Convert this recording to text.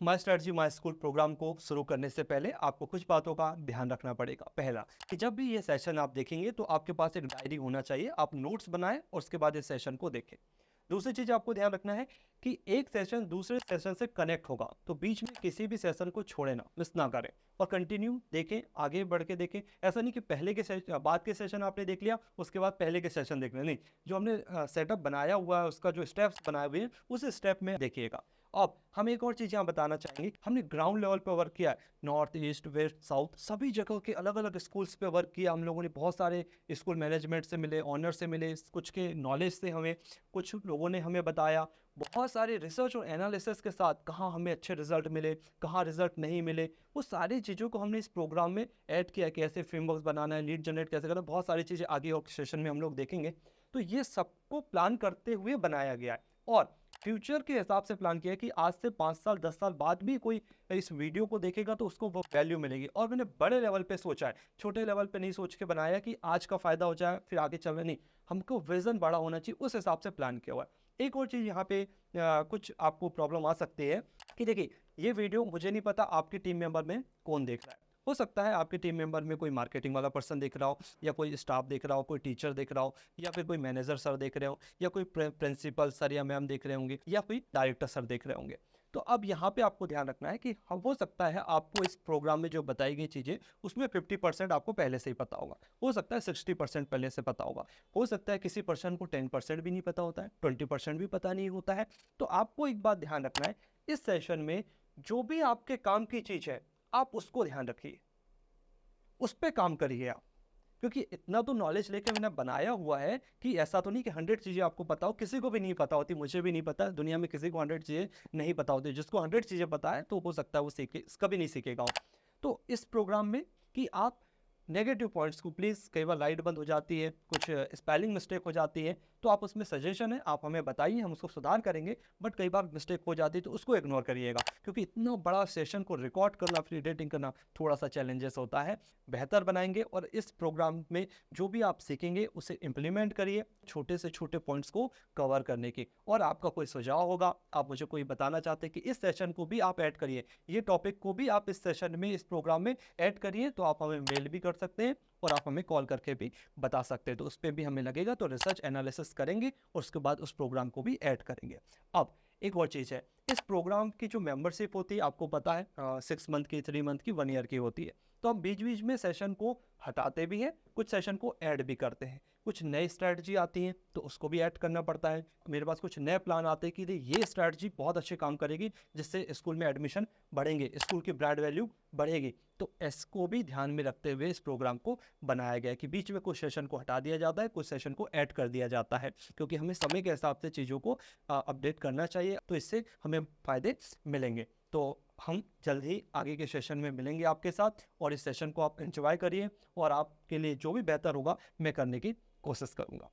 My strategy my school program को शुरू करने से पहले आपको कुछ बातों का ध्यान रखना पड़ेगा। पहला, कि जब भी ये सेशन आप देखेंगे तो आपके पास एक डायरी होना चाहिए, आप नोट्स बनाएं और उसके बाद इस सेशन को देखें। दूसरी चीज़ आपको ध्यान रखना है कि एक सेशन दूसरे सेशन से कनेक्ट होगा, तो बीच में किसी भी सेशन को छोड़े ना, मिस ना करें और कंटिन्यू देखें, आगे बढ़ के देखें। ऐसा नहीं कि पहले के सेशन बाद के सेशन आपने देख लिया उसके बाद पहले के सेशन देख लें, नहीं, जो हमने सेटअप बनाया हुआ है उसका जो स्टेप्स बनाए हुए हैं उस स्टेप में देखिएगा। अब हम एक और चीज़ यहाँ बताना चाहेंगे, हमने ग्राउंड लेवल पर वर्क किया है, नॉर्थ ईस्ट वेस्ट साउथ सभी जगह के अलग अलग स्कूल्स पे वर्क किया हम लोगों ने। बहुत सारे स्कूल मैनेजमेंट से मिले, ऑनर से मिले, कुछ के नॉलेज से हमें, कुछ लोगों ने हमें बताया, बहुत सारे रिसर्च और एनालिसिस के साथ कहाँ हमें अच्छे रिजल्ट मिले, कहाँ रिजल्ट नहीं मिले, वो सारी चीज़ों को हमने इस प्रोग्राम में ऐड किया। कैसे फ्रेमवर्क बनाना है, लीड जनरेट कैसे करना है, बहुत सारी चीज़ें आगे और सेशन में हम लोग देखेंगे। तो ये सबको प्लान करते हुए बनाया गया है और फ्यूचर के हिसाब से प्लान किया है कि आज से 5 साल 10 साल बाद भी कोई इस वीडियो को देखेगा तो उसको वो वैल्यू मिलेगी। और मैंने बड़े लेवल पे सोचा है, छोटे लेवल पे नहीं सोच के बनाया कि आज का फ़ायदा हो जाए फिर आगे चल रहा, नहीं, हमको विज़न बड़ा होना चाहिए, उस हिसाब से प्लान किया हुआ है। एक और चीज़ यहाँ पे कुछ आपको प्रॉब्लम आ सकती है कि देखिए, ये वीडियो मुझे नहीं पता आपके टीम मेंबर में कौन देख रहा है। हो सकता है आपके टीम मेंबर में कोई मार्केटिंग वाला पर्सन देख रहा हो, या कोई स्टाफ देख रहा हो, कोई टीचर देख रहा हो, या फिर कोई मैनेजर सर देख रहे हो, या कोई प्रिंसिपल सर या मैम देख रहे होंगे, या कोई डायरेक्टर सर देख रहे होंगे। तो अब यहाँ पे आपको ध्यान रखना है कि हो सकता है आपको इस प्रोग्राम में जो बताई गई चीज़ें उसमें 50% आपको पहले से ही पता होगा, हो सकता है 60% पहले से पता होगा, हो सकता है किसी पर्सन को 10% भी नहीं पता होता है, 20% भी पता नहीं होता है। तो आपको एक बात ध्यान रखना है, इस सेशन में जो भी आपके काम की चीज़ है आप उसको ध्यान रखिए, उस पे काम करिए आप। क्योंकि इतना तो नॉलेज लेके मैंने बनाया हुआ है कि ऐसा तो नहीं कि 100 चीज़ें आपको पता हो, किसी को भी नहीं पता होती, मुझे भी नहीं पता, दुनिया में किसी को 100 चीज़ें नहीं पता होती। जिसको 100 चीज़ें पता है तो हो सकता है वो सीखे, कभी नहीं सीखेगा वो। तो इस प्रोग्राम में कि आप नेगेटिव पॉइंट्स को प्लीज़, कई बार लाइट बंद हो जाती है, कुछ स्पेलिंग मिस्टेक हो जाती है, तो आप उसमें सजेशन है, आप हमें बताइए, हम उसको सुधार करेंगे। बट कई बार मिस्टेक हो जाती है तो उसको इग्नोर करिएगा, क्योंकि इतना बड़ा सेशन को रिकॉर्ड करना, फिर एडिटिंग करना थोड़ा सा चैलेंजेस होता है। बेहतर बनाएंगे और इस प्रोग्राम में जो भी आप सीखेंगे उसे इम्प्लीमेंट करिए, छोटे से छोटे पॉइंट्स को कवर करने की। और आपका कोई सुझाव होगा, आप मुझे कोई बताना चाहते हैं कि इस सेशन को भी आप ऐड करिए, ये टॉपिक को भी आप इस सेशन में, इस प्रोग्राम में ऐड करिए, तो आप हमें मेल भी कर सकते हैं और आप हमें कॉल करके भी बता सकते हैं। तो उस पर भी हमें लगेगा तो रिसर्च एनालिसिस करेंगे और उसके बाद उस प्रोग्राम को भी ऐड करेंगे। अब एक और चीज़ है, इस प्रोग्राम की जो मेंबरशिप होती है आपको पता है 6 मंथ की, 3 मंथ की, 1 ईयर की होती है। तो हम बीच बीच में सेशन को हटाते भी हैं, कुछ सेशन को ऐड भी करते हैं। कुछ नई स्ट्रैटेजी आती हैं तो उसको भी ऐड करना पड़ता है। मेरे पास कुछ नए प्लान आते हैं कि ये स्ट्रैटेजी बहुत अच्छे काम करेगी, जिससे स्कूल में एडमिशन बढ़ेंगे, स्कूल की ब्रांड वैल्यू बढ़ेगी। तो इसको भी ध्यान में रखते हुए इस प्रोग्राम को बनाया गया है कि बीच में कुछ सेशन को हटा दिया जाता है, कुछ सेशन को ऐड कर दिया जाता है, क्योंकि हमें समय के हिसाब से चीज़ों को अपडेट करना चाहिए, तो इससे हमें फ़ायदे मिलेंगे। तो हम जल्द ही आगे के सेशन में मिलेंगे आपके साथ, और इस सेशन को आप एंजॉय करिए और आपके लिए जो भी बेहतर होगा मैं करने की कोशिश करूँगा।